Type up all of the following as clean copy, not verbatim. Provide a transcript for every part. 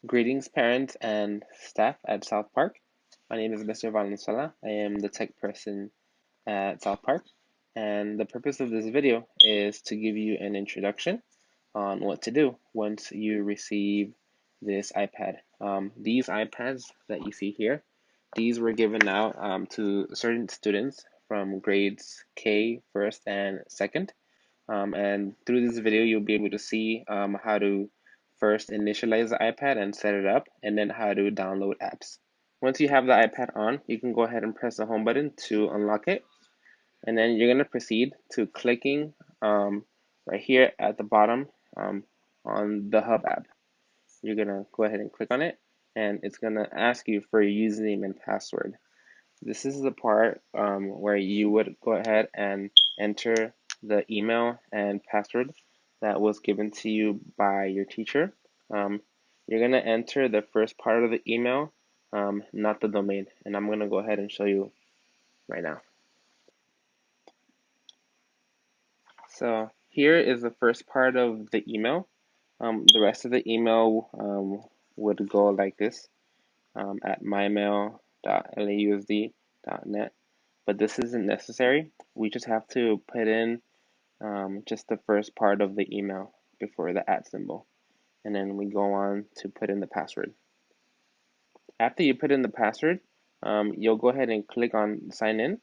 Greetings, parents and staff at South Park. My name is Mr. Valenzuela. I am the tech person at South Park, and the purpose of this video is to give you an introduction on what to do once you receive this iPad. These iPads that you see here, these were given out to certain students from grades K, first, and second. And through this video, you'll be able to see how to first initialize the iPad and set it up, and then how to download apps. Once you have the iPad on, you can go ahead and press the home button to unlock it. And then you're going to proceed to clicking right here at the bottom on the Hub app. You're going to go ahead and click on it, and it's going to ask you for your username and password. This is the part where you would go ahead and enter the email and password that was given to you by your teacher. You're going to enter the first part of the email, not the domain. And I'm going to go ahead and show you right now. So here is the first part of the email. The rest of the email would go like this at mymail.lausd.net. But this isn't necessary. We just have to put in just the first part of the email before the @ symbol. And then we go on to put in the password. After you put in the password, you'll go ahead and click on sign in.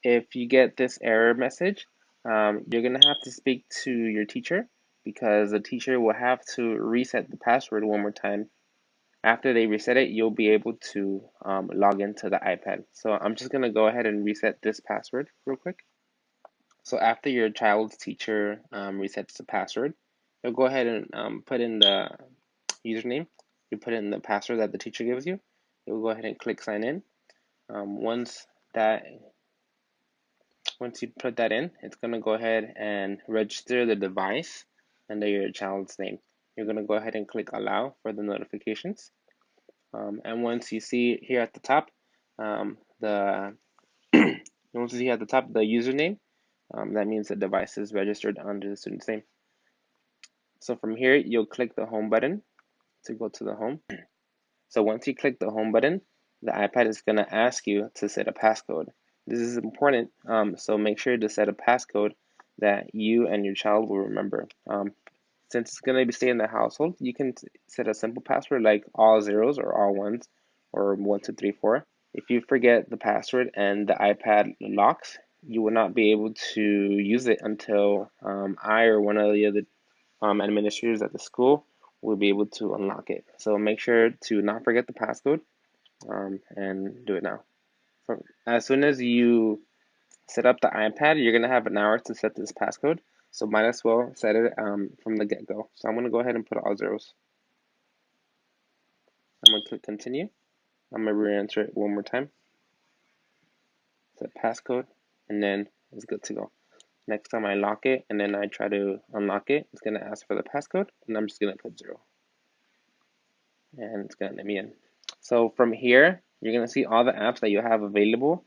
If you get this error message, you're going to have to speak to your teacher because the teacher will have to reset the password one more time. After they reset it, you'll be able to log into the iPad. So I'm just going to go ahead and reset this password real quick. So after your child's teacher resets the password, you'll go ahead and put in the username. You put in the password that the teacher gives you. You'll go ahead and click sign in. Once you put that in, it's going to go ahead and register the device under your child's name. You're going to go ahead and click allow for the notifications. And once you see here at the top, the username, that means the device is registered under the student's name. So from here, you'll click the home button to go to the home. So once you click the home button, the iPad is going to ask you to set a passcode. This is important, so make sure to set a passcode that you and your child will remember. Since it's going to stay in the household, you can set a simple password like all zeros or all ones or 1, 2, 3, 4. If you forget the password and the iPad locks, you will not be able to use it until I or one of the other administrators at the school will be able to unlock it. So make sure to not forget the passcode and do it now. As soon as you set up the iPad, you're going to have an hour to set this passcode. So might as well set it from the get-go. So I'm going to go ahead and put all zeros. I'm going to click continue. I'm going to re-enter it one more time. Set passcode, and then it's good to go. Next time I lock it and then I try to unlock it, it's going to ask for the passcode, and I'm just going to put 0. And it's going to let me in. So from here, you're going to see all the apps that you have available.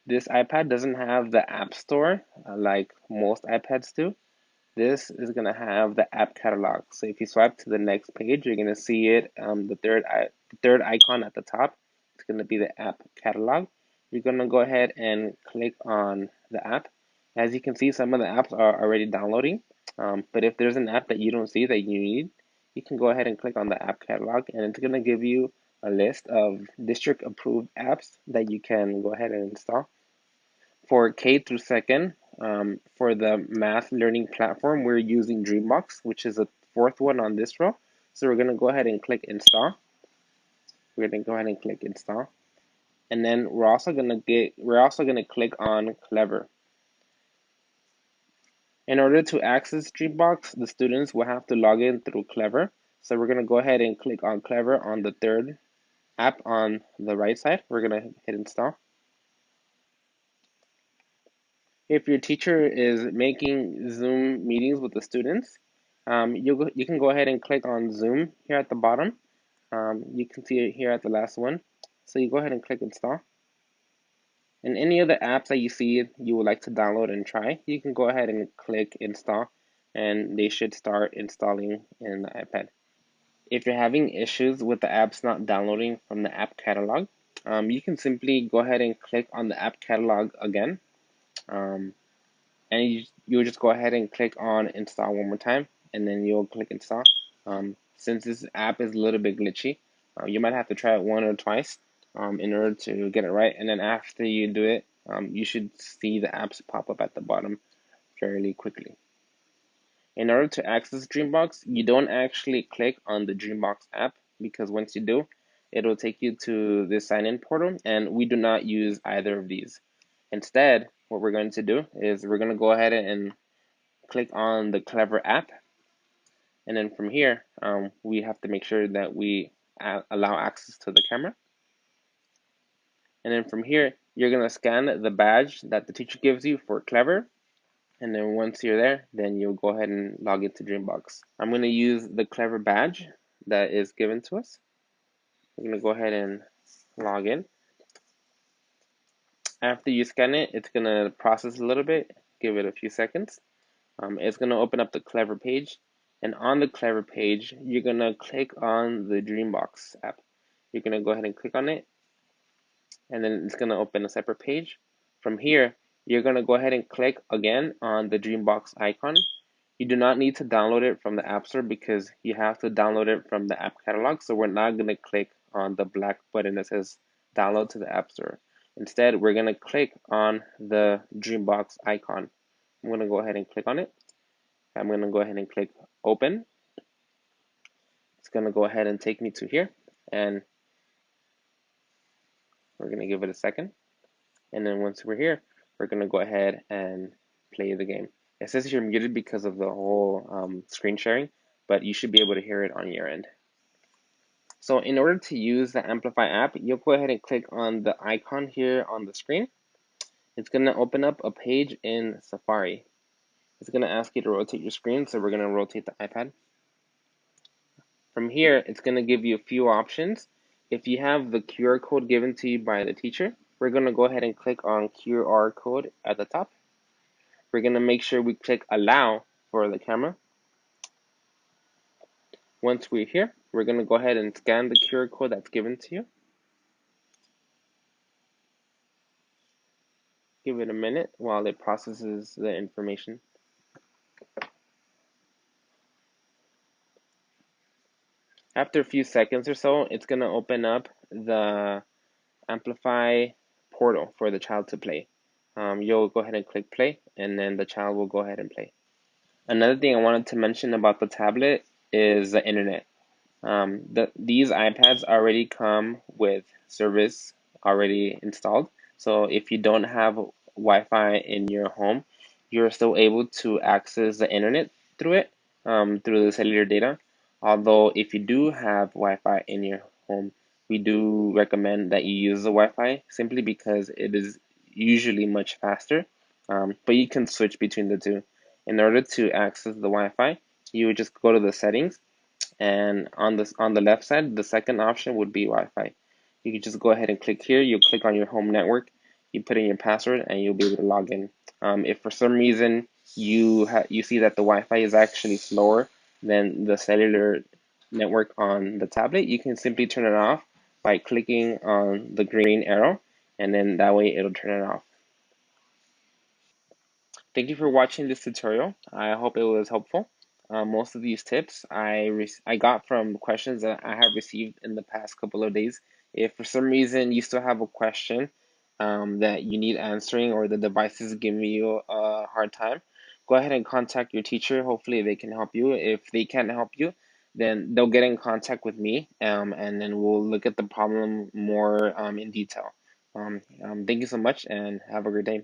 This iPad doesn't have the App Store like most iPads do. This is going to have the app catalog. So if you swipe to the next page, you're going to see it, the third icon at the top. It's going to be the app catalog. You're going to go ahead and click on the app. As you can see, some of the apps are already downloading. But if there's an app that you don't see that you need, you can go ahead and click on the app catalog, and it's going to give you a list of district approved apps that you can go ahead and install. For K through second, for the math learning platform, we're using Dreambox, which is the 4th one on this row. So we're going to go ahead and click install. We're going to go ahead and click install. And then we're also going to click on Clever. In order to access Dreambox, the students will have to log in through Clever. So we're going to go ahead and click on Clever on the 3rd app on the right side. We're going to hit install. If your teacher is making Zoom meetings with the students, you can go ahead and click on Zoom here at the bottom. You can see it here at the last one. So you go ahead and click install. And any other apps that you see you would like to download and try, you can go ahead and click install. and they should start installing in the iPad. If you're having issues with the apps not downloading from the app catalog, you can simply go ahead and click on the app catalog again, um, and you'll just go ahead and click on install one more time, and then you'll click install. Since this app is a little bit glitchy, you might have to try it one or twice in order to get it right, and then after you do it, you should see the apps pop up at the bottom fairly quickly. In order to access Dreambox, you don't actually click on the Dreambox app, because once you do, it'll take you to the sign-in portal, and we do not use either of these. Instead, what we're going to do is we're going to go ahead and click on the Clever app, and then from here, we have to make sure that we allow access to the camera. And then from here, you're going to scan the badge that the teacher gives you for Clever. And then once you're there, then you'll go ahead and log into Dreambox. I'm going to use the Clever badge that is given to us. We're going to go ahead and log in. After you scan it, it's going to process a little bit. Give it a few seconds. It's going to open up the Clever page. And on the Clever page, you're going to click on the Dreambox app. You're going to go ahead and click on it, and then it's going to open a separate page. From here, you're going to go ahead and click again on the Dreambox icon. You do not need to download it from the App Store, because you have to download it from the app catalog. So we're not going to click on the black button that says download to the App Store. Instead, we're going to click on the Dreambox icon. I'm going to go ahead and click on it. I'm going to go ahead and click open. It's going to go ahead and take me to here, and we're going to give it a second. And then once we're here, we're going to go ahead and play the game. It says you're muted because of the whole screen sharing, but you should be able to hear it on your end. So in order to use the Amplify app, you'll go ahead and click on the icon here on the screen. It's going to open up a page in Safari. It's going to ask you to rotate your screen, so we're going to rotate the iPad. From here, it's going to give you a few options. If you have the QR code given to you by the teacher, we're going to go ahead and click on QR code at the top. We're going to make sure we click allow for the camera. Once we're here, we're going to go ahead and scan the QR code that's given to you. Give it a minute while it processes the information. After a few seconds or so, it's going to open up the Amplify portal for the child to play. You'll go ahead and click play, and then the child will go ahead and play. Another thing I wanted to mention about the tablet is the internet. These iPads already come with service already installed. So if you don't have Wi-Fi in your home, you're still able to access the internet through it, through the cellular data. Although if you do have Wi-Fi in your home, we do recommend that you use the Wi-Fi, simply because it is usually much faster. But you can switch between the two. In order to access the Wi-Fi, you would just go to the settings, and on the left side, the second option would be Wi-Fi. You can just go ahead and click here. You click on your home network, you put in your password, and you'll be able to log in. If for some reason you see that the Wi-Fi is actually slower than the cellular network on the tablet, you can simply turn it off by clicking on the green arrow, and then that way it'll turn it off. Thank you for watching this tutorial. I hope it was helpful. Most of these tips I got from questions that I have received in the past couple of days. If for some reason you still have a question that you need answering, or the device is giving you a hard time, go ahead and contact your teacher. Hopefully they can help you. If they can't help you, then they'll get in contact with me, and then we'll look at the problem more in detail. Thank you so much, and have a great day.